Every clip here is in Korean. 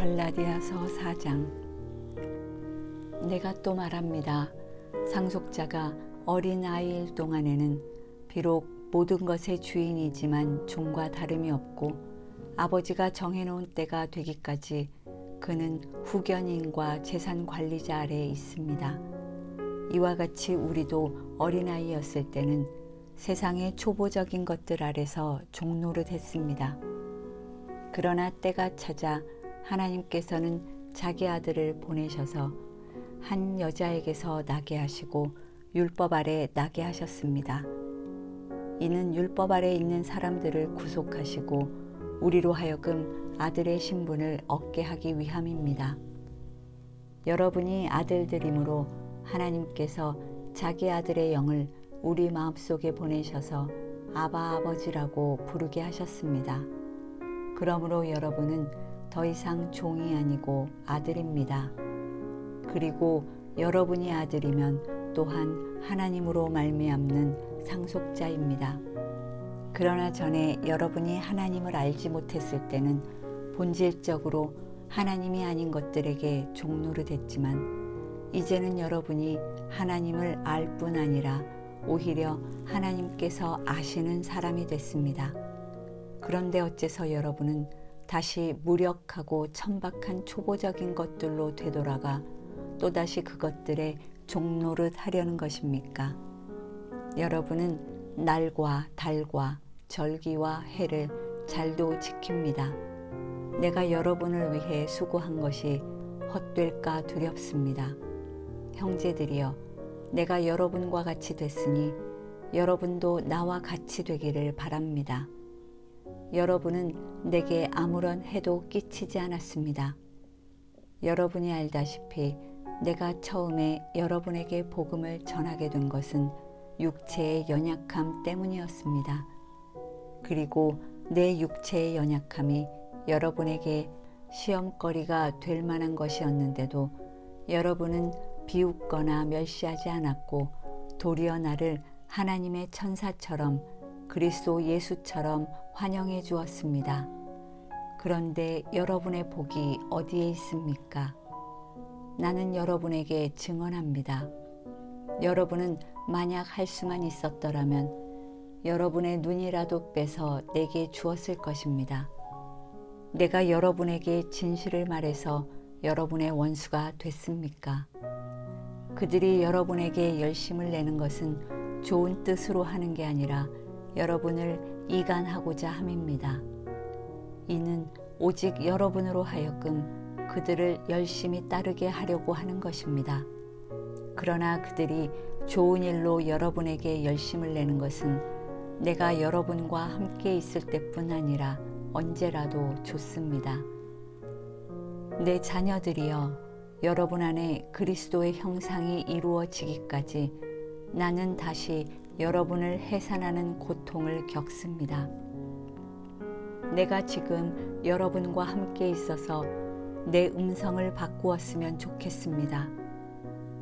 갈라디아서 4장. 내가 또 말합니다. 상속자가 어린 아이일 동안에는 비록 모든 것의 주인이지만 종과 다름이 없고 아버지가 정해놓은 때가 되기까지 그는 후견인과 재산 관리자 아래에 있습니다. 이와 같이 우리도 어린아이였을 때는 세상의 초보적인 것들 아래서 종노릇 했습니다. 그러나 때가 찾아 하나님께서는 자기 아들을 보내셔서 한 여자에게서 나게 하시고 율법 아래 나게 하셨습니다. 이는 율법 아래 있는 사람들을 구속하시고 우리로 하여금 아들의 신분을 얻게 하기 위함입니다. 여러분이 아들들이므로 하나님께서 자기 아들의 영을 우리 마음속에 보내셔서 아바 아버지라고 부르게 하셨습니다. 그러므로 여러분은 더 이상 종이 아니고 아들입니다. 그리고 여러분이 아들이면 또한 하나님으로 말미암는 상속자입니다. 그러나 전에 여러분이 하나님을 알지 못했을 때는 본질적으로 하나님이 아닌 것들에게 종노릇했지만 이제는 여러분이 하나님을 알 뿐 아니라 오히려 하나님께서 아시는 사람이 됐습니다. 그런데 어째서 여러분은 다시 무력하고 천박한 초보적인 것들로 되돌아가 또다시 그것들에 종노릇 하려는 것입니까? 여러분은 날과 달과 절기와 해를 잘도 지킵니다. 내가 여러분을 위해 수고한 것이 헛될까 두렵습니다. 형제들이여, 내가 여러분과 같이 됐으니 여러분도 나와 같이 되기를 바랍니다. 여러분은 내게 아무런 해도 끼치지 않았습니다. 여러분이 알다시피 내가 처음에 여러분에게 복음을 전하게 된 것은 육체의 연약함 때문이었습니다. 그리고 내 육체의 연약함이 여러분에게 시험거리가 될 만한 것이었는데도 여러분은 비웃거나 멸시하지 않았고 도리어 나를 하나님의 천사처럼 그리스도 예수처럼 환영해 주었습니다. 그런데 여러분의 복이 어디에 있습니까? 나는 여러분에게 증언합니다. 여러분은 만약 할 수만 있었더라면 여러분의 눈이라도 빼서 내게 주었을 것입니다. 내가 여러분에게 진실을 말해서 여러분의 원수가 됐습니까? 그들이 여러분에게 열심을 내는 것은 좋은 뜻으로 하는 게 아니라 여러분을 이간하고자 함입니다. 이는 오직 여러분으로 하여금 그들을 열심히 따르게 하려고 하는 것입니다. 그러나 그들이 좋은 일로 여러분에게 열심을 내는 것은 내가 여러분과 함께 있을 때뿐 아니라 언제라도 좋습니다. 내 자녀들이여, 여러분 안에 그리스도의 형상이 이루어지기까지 나는 다시 여러분을 해산하는 고통을 겪습니다. 내가 지금 여러분과 함께 있어서 내 음성을 바꾸었으면 좋겠습니다.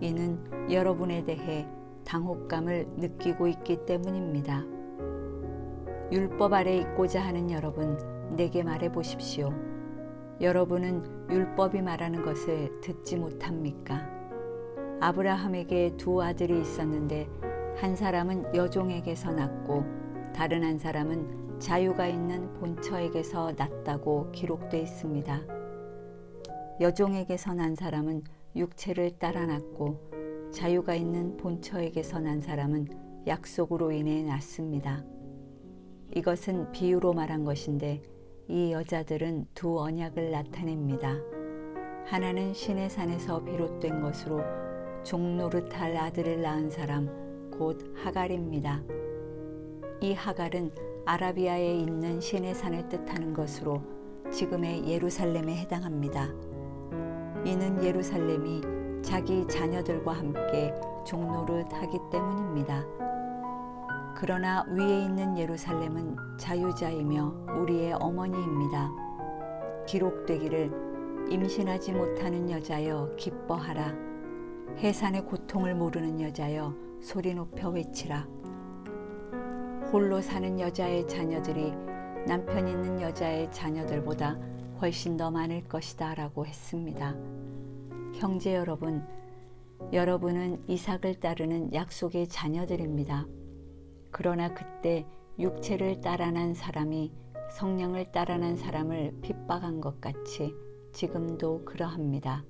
이는 여러분에 대해 당혹감을 느끼고 있기 때문입니다. 율법 아래 있고자 하는 여러분, 내게 말해 보십시오. 여러분은 율법이 말하는 것을 듣지 못합니까? 아브라함에게 두 아들이 있었는데 한 사람은 여종에게서 났고 다른 한 사람은 자유가 있는 본처에게서 났다고 기록되어 있습니다. 여종에게서 난 사람은 육체를 따라 났고 자유가 있는 본처에게서 난 사람은 약속으로 인해 났습니다. 이것은 비유로 말한 것인데 이 여자들은 두 언약을 나타냅니다. 하나는 신의 산에서 비롯된 것으로 종노릇할 아들을 낳은 사람, 곧 하갈입니다. 이 하갈은 아라비아에 있는 신의 산을 뜻하는 것으로 지금의 예루살렘에 해당합니다. 이는 예루살렘이 자기 자녀들과 함께 종노릇하기 때문입니다. 그러나 위에 있는 예루살렘은 자유자이며 우리의 어머니입니다. 기록되기를 임신하지 못하는 여자여 기뻐하라. 해산의 고통을 모르는 여자여 소리 높여 외치라. 홀로 사는 여자의 자녀들이 남편 있는 여자의 자녀들보다 훨씬 더 많을 것이다 라고 했습니다. 형제 여러분, 여러분은 이삭을 따르는 약속의 자녀들입니다. 그러나 그때 육체를 따라난 사람이 성령을 따라난 사람을 핍박한 것 같이 지금도 그러합니다.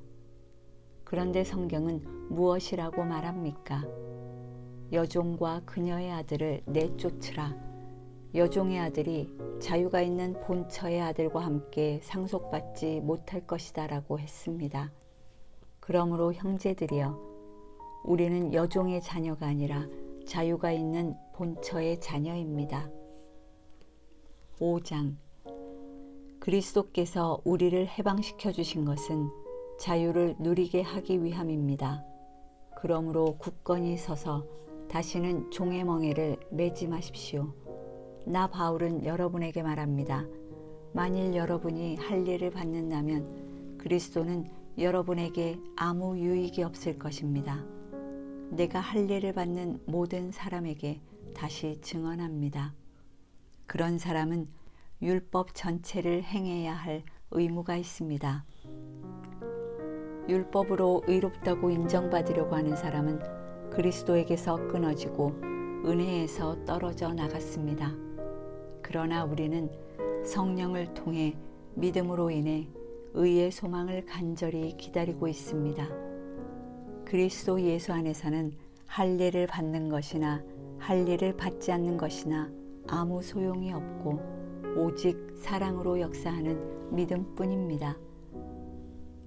그런데 성경은 무엇이라고 말합니까? 여종과 그녀의 아들을 내쫓으라. 여종의 아들이 자유가 있는 본처의 아들과 함께 상속받지 못할 것이다 라고 했습니다. 그러므로 형제들이여, 우리는 여종의 자녀가 아니라 자유가 있는 본처의 자녀입니다. 5장. 그리스도께서 우리를 해방시켜 주신 것은 자유를 누리게 하기 위함입니다. 그러므로 굳건히 서서 다시는 종의 멍에를 매지 마십시오. 나 바울은 여러분에게 말합니다. 만일 여러분이 할례를 받는다면 그리스도는 여러분에게 아무 유익이 없을 것입니다. 내가 할례를 받는 모든 사람에게 다시 증언합니다. 그런 사람은 율법 전체를 행해야 할 의무가 있습니다. 율법으로 의롭다고 인정받으려고 하는 사람은 그리스도에게서 끊어지고 은혜에서 떨어져 나갔습니다. 그러나 우리는 성령을 통해 믿음으로 인해 의의 소망을 간절히 기다리고 있습니다. 그리스도 예수 안에서는 할례를 받는 것이나 할례를 받지 않는 것이나 아무 소용이 없고 오직 사랑으로 역사하는 믿음뿐입니다.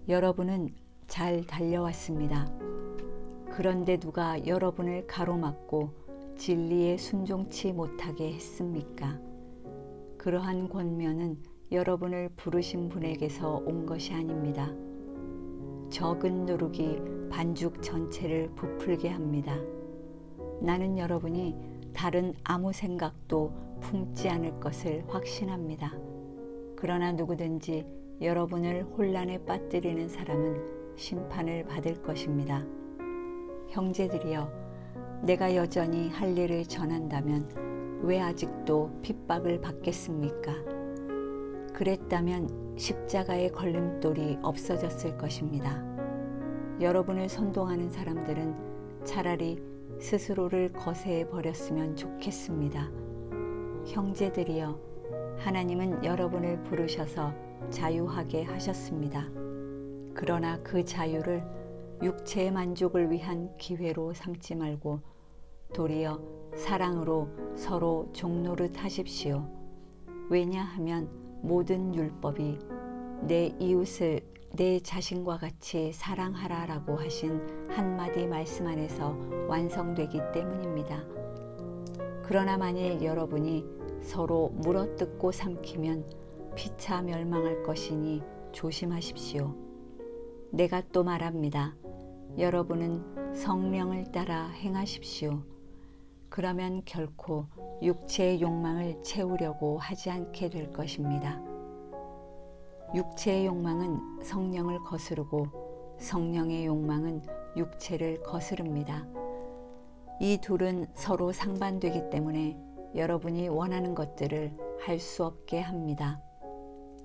여러분은 잘 달려왔습니다. 그런데 누가 여러분을 가로막고 진리에 순종치 못하게 했습니까? 그러한 권면은 여러분을 부르신 분에게서 온 것이 아닙니다. 적은 누룩이 반죽 전체를 부풀게 합니다. 나는 여러분이 다른 아무 생각도 품지 않을 것을 확신합니다. 그러나 누구든지 여러분을 혼란에 빠뜨리는 사람은 심판을 받을 것입니다. 형제들이여, 내가 여전히 할례를 전한다면 왜 아직도 핍박을 받겠습니까? 그랬다면 십자가의 걸림돌이 없어졌을 것입니다. 여러분을 선동하는 사람들은 차라리 스스로를 거세해 버렸으면 좋겠습니다. 형제들이여, 하나님은 여러분을 부르셔서 자유하게 하셨습니다. 그러나 그 자유를 육체의 만족을 위한 기회로 삼지 말고 도리어 사랑으로 서로 종노릇 하십시오. 왜냐하면 모든 율법이 내 이웃을 내 자신과 같이 사랑하라라고 하신 한마디 말씀 안에서 완성되기 때문입니다. 그러나 만일 여러분이 서로 물어뜯고 삼키면 피차 멸망할 것이니 조심하십시오. 내가 또 말합니다. 여러분은 성령을 따라 행하십시오. 그러면 결코 육체의 욕망을 채우려고 하지 않게 될 것입니다. 육체의 욕망은 성령을 거스르고 성령의 욕망은 육체를 거스릅니다. 이 둘은 서로 상반되기 때문에 여러분이 원하는 것들을 할 수 없게 합니다.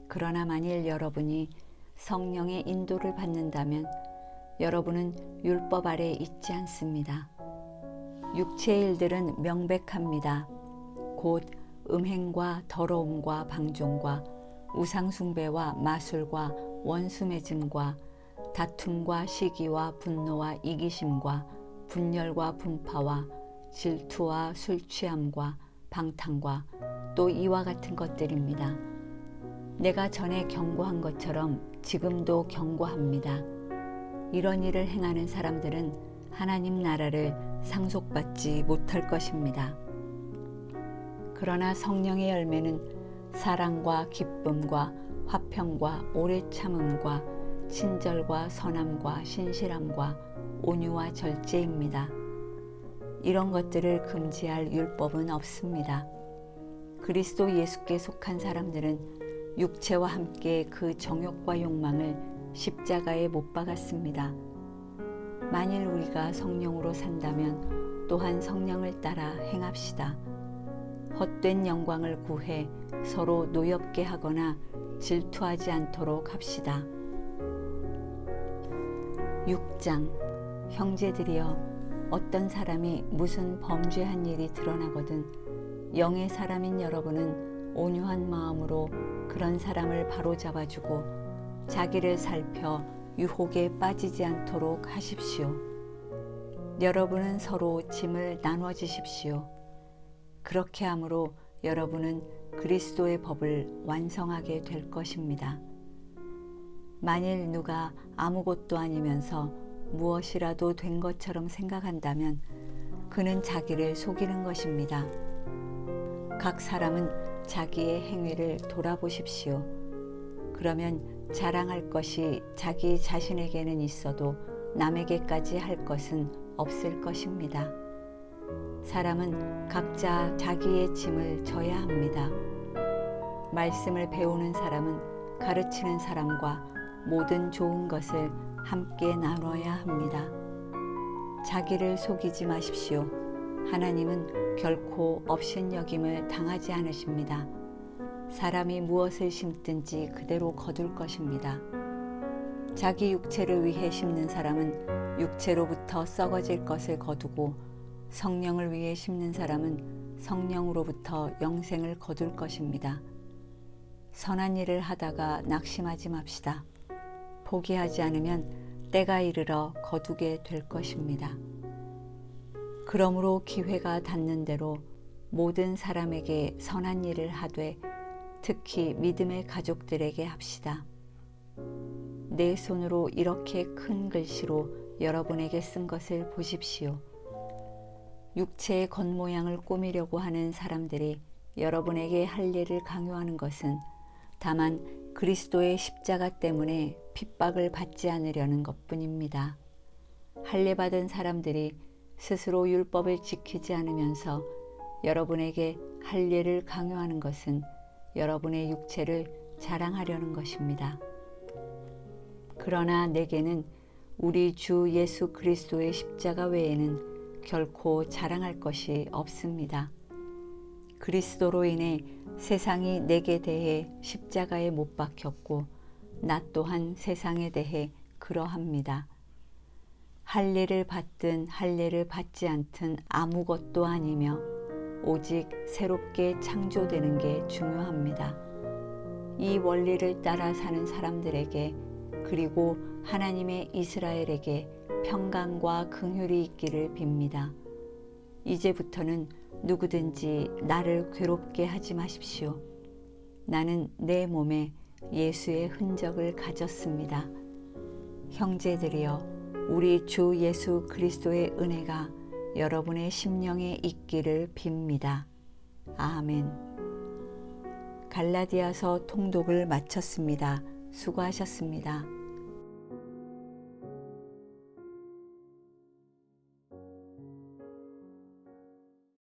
그러나 만일 여러분이 성령의 인도를 받는다면 여러분은 율법 아래 있지 않습니다. 육체의 일들은 명백합니다. 곧 음행과 더러움과 방종과 우상숭배와 마술과 원수맺음과 다툼과 시기와 분노와 이기심과 분열과 분파와 질투와 술취함과 방탕과 또 이와 같은 것들입니다. 내가 전에 경고한 것처럼 지금도 경고합니다. 이런 일을 행하는 사람들은 하나님 나라를 상속받지 못할 것입니다. 그러나 성령의 열매는 사랑과 기쁨과 화평과 오래 참음과 친절과 선함과 신실함과 온유와 절제입니다. 이런 것들을 금지할 율법은 없습니다. 그리스도 예수께 속한 사람들은 육체와 함께 그 정욕과 욕망을 십자가에 못 박았습니다. 만일 우리가 성령으로 산다면 또한 성령을 따라 행합시다. 헛된 영광을 구해 서로 노엽게 하거나 질투하지 않도록 합시다. 6장. 형제들이여, 어떤 사람이 무슨 범죄한 일이 드러나거든 영의 사람인 여러분은 온유한 마음으로 그런 사람을 바로잡아주고 자기를 살펴 유혹에 빠지지 않도록 하십시오. 여러분은 서로 짐을 나눠지십시오. 그렇게 함으로 여러분은 그리스도의 법을 완성하게 될 것입니다. 만일 누가 아무것도 아니면서 무엇이라도 된 것처럼 생각한다면 그는 자기를 속이는 것입니다. 각 사람은 자기의 행위를 돌아보십시오. 그러면 자랑할 것이 자기 자신에게는 있어도 남에게까지 할 것은 없을 것입니다. 사람은 각자 자기의 짐을 져야 합니다. 말씀을 배우는 사람은 가르치는 사람과 모든 좋은 것을 함께 나눠야 합니다. 자기를 속이지 마십시오. 하나님은 결코 업신여김을 당하지 않으십니다. 사람이 무엇을 심든지 그대로 거둘 것입니다. 자기 육체를 위해 심는 사람은 육체로부터 썩어질 것을 거두고 성령을 위해 심는 사람은 성령으로부터 영생을 거둘 것입니다. 선한 일을 하다가 낙심하지 맙시다. 포기하지 않으면 때가 이르러 거두게 될 것입니다. 그러므로 기회가 닿는 대로 모든 사람에게 선한 일을 하되 특히 믿음의 가족들에게 합시다. 내 손으로 이렇게 큰 글씨로 여러분에게 쓴 것을 보십시오. 육체의 겉모양을 꾸미려고 하는 사람들이 여러분에게 할 일을 강요하는 것은 다만 그리스도의 십자가 때문에 핍박을 받지 않으려는 것뿐입니다. 할례받은 사람들이 스스로 율법을 지키지 않으면서 여러분에게 할례를 강요하는 것은 여러분의 육체를 자랑하려는 것입니다. 그러나 내게는 우리 주 예수 그리스도의 십자가 외에는 결코 자랑할 것이 없습니다. 그리스도로 인해 세상이 내게 대해 십자가에 못 박혔고 나 또한 세상에 대해 그러합니다. 할례를 받든 할례를 받지 않든 아무것도 아니며 오직 새롭게 창조되는 게 중요합니다. 이 원리를 따라 사는 사람들에게 그리고 하나님의 이스라엘에게 평강과 긍휼이 있기를 빕니다. 이제부터는 누구든지 나를 괴롭게 하지 마십시오. 나는 내 몸에 예수의 흔적을 가졌습니다. 형제들이여, 우리 주 예수 그리스도의 은혜가 여러분의 심령에 있기를 빕니다. 아멘. 갈라디아서 통독을 마쳤습니다. 수고하셨습니다.